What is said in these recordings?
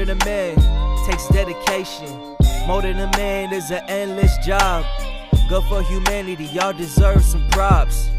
than a man takes dedication. More than a man is an endless job. Good for humanity, y'all deserve some props.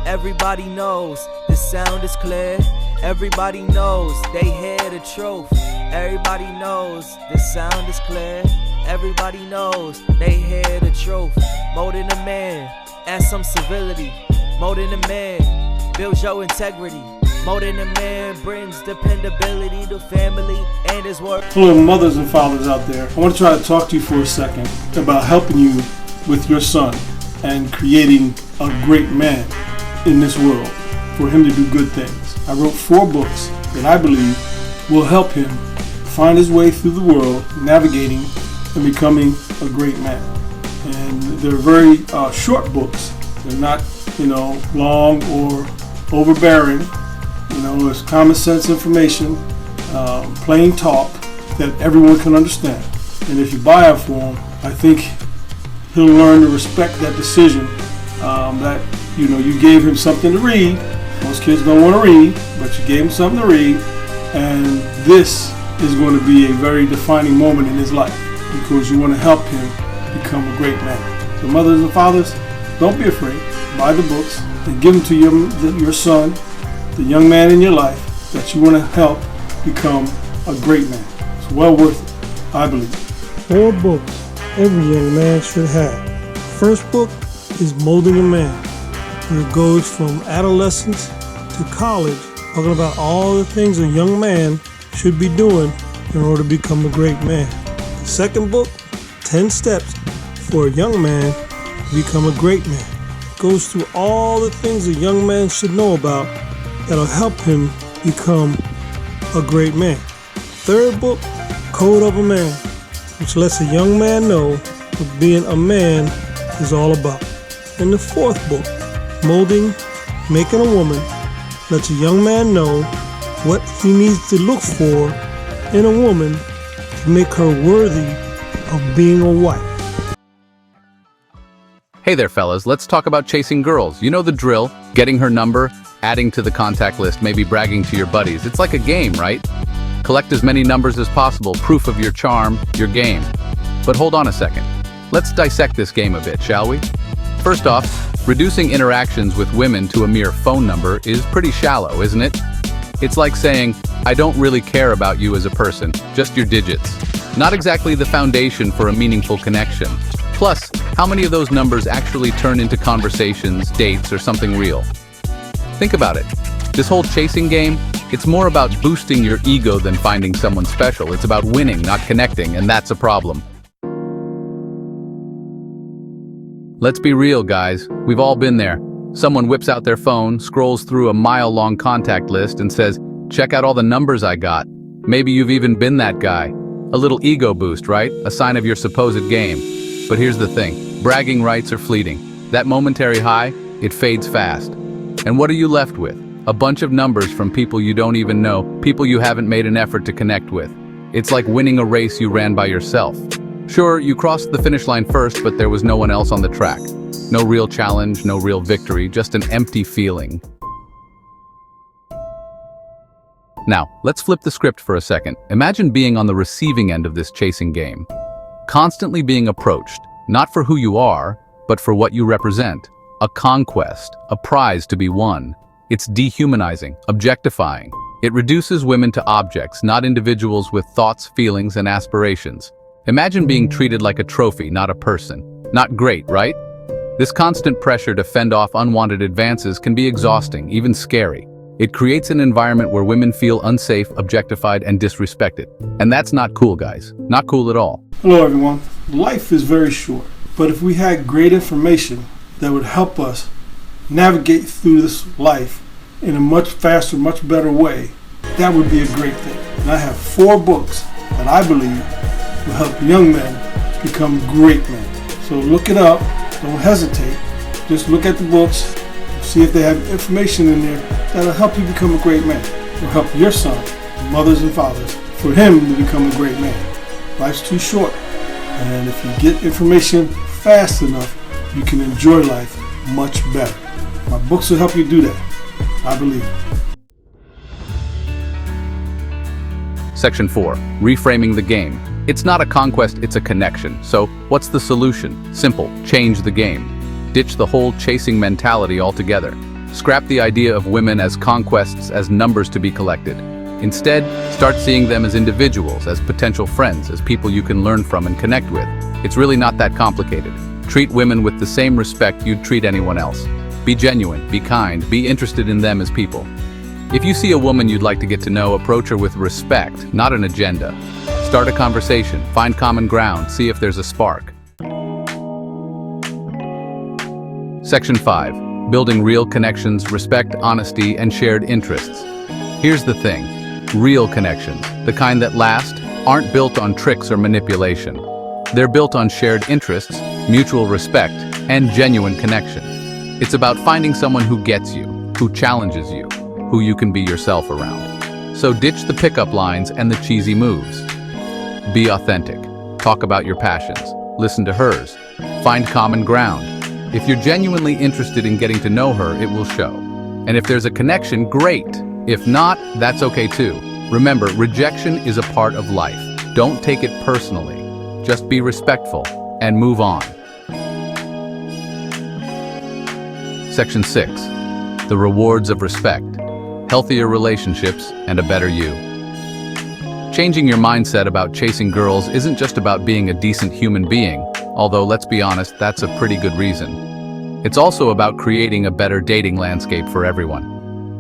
Everybody knows the sound is clear. Everybody knows they hear the truth. Everybody knows the sound is clear. Everybody knows they hear the truth. More than a man, add some civility. More than a man, builds your integrity. More than a man, brings dependability to family and his work. Hello, mothers and fathers out there. I want to try to talk to you for a second about helping you with your son and creating a great man in this world for him to do good things. I wrote 4 books that I believe will help him find his way through the world, navigating and becoming a great man. And they're very short books. They're not, long or overbearing. It's common sense information, plain talk that everyone can understand. And if you buy it for him, I think he'll learn to respect that decision that you gave him something to read. Most kids don't want to read, but you gave him something to read, and this is going to be a very defining moment in his life because you want to help him become a great man. So mothers and fathers, don't be afraid. Buy the books and give them to your son, the young man in your life that you want to help become a great man. It's well worth it, I believe. 4 books every young man should have. First book is Molding a Man, where it goes from adolescence to college, talking about all the things a young man should be doing in order to become a great man. The second book, 10 Steps for a Young Man to Become a Great Man, goes through all the things a young man should know about that'll help him become a great man. Third book, Code of a Man, which lets a young man know what being a man is all about. And the fourth book, Molding, Making a Woman, lets a young man know what he needs to look for in a woman to make her worthy of being a wife. Hey there, fellas. Let's talk about chasing girls. You know the drill. Getting her number, adding to the contact list, maybe bragging to your buddies. It's like a game, right? Collect as many numbers as possible, proof of your charm, your game. But hold on a second. Let's dissect this game a bit, shall we? First off, reducing interactions with women to a mere phone number is pretty shallow, isn't it? It's like saying, I don't really care about you as a person, just your digits. Not exactly the foundation for a meaningful connection. Plus, how many of those numbers actually turn into conversations, dates, or something real? Think about it. This whole chasing game, it's more about boosting your ego than finding someone special. It's about winning, not connecting, and that's a problem. Let's be real, guys. We've all been there. Someone whips out their phone, scrolls through a mile-long contact list, and says, check out all the numbers I got. Maybe you've even been that guy. A little ego boost, right? A sign of your supposed game. But here's the thing. Bragging rights are fleeting. That momentary high, it fades fast. And what are you left with? A bunch of numbers from people you don't even know, people you haven't made an effort to connect with. It's like winning a race you ran by yourself. Sure, you crossed the finish line first, but there was no one else on the track. No real challenge, no real victory, just an empty feeling. Now, let's flip the script for a second. Imagine being on the receiving end of this chasing game. Constantly being approached, not for who you are, but for what you represent. A conquest, a prize to be won. It's dehumanizing, objectifying. It reduces women to objects, not individuals with thoughts, feelings, and aspirations. Imagine being treated like a trophy, not a person. Not great, right? This constant pressure to fend off unwanted advances can be exhausting, even scary. It creates an environment where women feel unsafe, objectified, and disrespected. And that's not cool, guys. Not cool at all. Hello, everyone. Life is very short, but if we had great information that would help us navigate through this life in a much faster, much better way, that would be a great thing. And I have 4 books that I believe will help young men become great men. So look it up. Don't hesitate. Just look at the books. See if they have information in there that'll help you become a great man. It'll help your son, mothers and fathers, for him to become a great man. Life's too short. And if you get information fast enough, you can enjoy life much better. My books will help you do that. I believe. Section 4. Reframing the game. It's not a conquest, it's a connection. So, what's the solution? Simple. Change the game. Ditch the whole chasing mentality altogether. Scrap the idea of women as conquests, as numbers to be collected. Instead, start seeing them as individuals, as potential friends, as people you can learn from and connect with. It's really not that complicated. Treat women with the same respect you'd treat anyone else. Be genuine, be kind, be interested in them as people. If you see a woman you'd like to get to know, approach her with respect, not an agenda. Start a conversation, find common ground, see if there's a spark. Section 5. Building real connections, respect, honesty, and shared interests. Here's the thing. Real connections, the kind that last, aren't built on tricks or manipulation. They're built on shared interests, mutual respect, and genuine connection. It's about finding someone who gets you, who challenges you, who you can be yourself around. So ditch the pickup lines and the cheesy moves. Be authentic. Talk about your passions. Listen to hers. Find common ground. If you're genuinely interested in getting to know her, it will show. And if there's a connection, great. If not, that's okay too. Remember, rejection is a part of life. Don't take it personally. Just be respectful and move on. Section 6. The rewards of respect. Healthier relationships and a better you. Changing your mindset about chasing girls isn't just about being a decent human being, although let's be honest, that's a pretty good reason. It's also about creating a better dating landscape for everyone.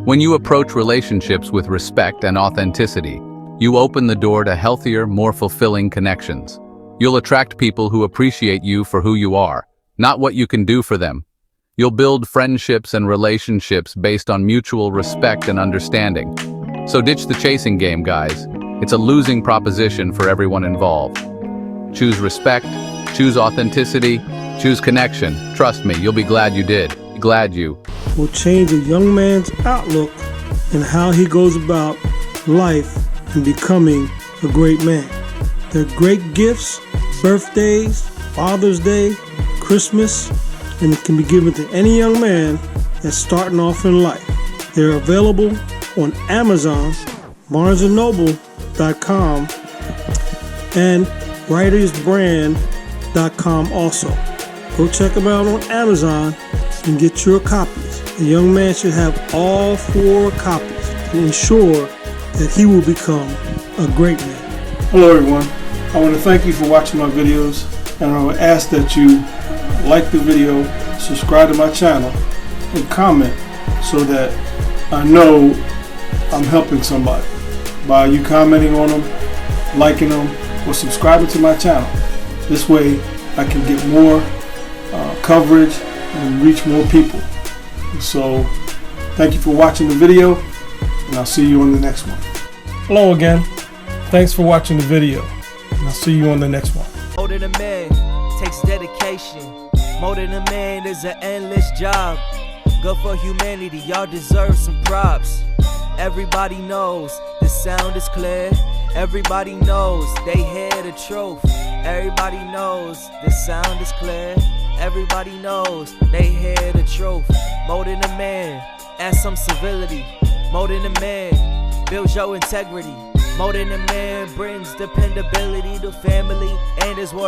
When you approach relationships with respect and authenticity, you open the door to healthier, more fulfilling connections. You'll attract people who appreciate you for who you are, not what you can do for them. You'll build friendships and relationships based on mutual respect and understanding. So ditch the chasing game, guys. It's a losing proposition for everyone involved. Choose respect, choose authenticity, choose connection. Trust me, you'll be glad you did. Glad you. Will change a young man's outlook and how he goes about life and becoming a great man. They're great gifts, birthdays, Father's Day, Christmas, and it can be given to any young man that's starting off in life. They're available on Amazon, BarnesandNoble.com, and WritersBrand.com also. Go check them out on Amazon and get your copies. A young man should have all 4 copies to ensure that he will become a great man. Hello everyone, I want to thank you for watching my videos, and I would ask that you like the video, subscribe to my channel, and comment so that I know I'm helping somebody by you commenting on them, liking them, or subscribing to my channel. This way I can get more coverage and reach more people. So thank you for watching the video, and I'll see you on the next one. Hello again. Thanks for watching the video, and I'll see you on the next one. More than a man takes dedication. More than a man is an endless job. Good for humanity, y'all deserve some props. Everybody knows the sound is clear. Everybody knows they hear the truth. Everybody knows the sound is clear. Everybody knows they hear the truth. More than a man, add some civility. More than a man, builds your integrity. More than a man, brings dependability to family and his work.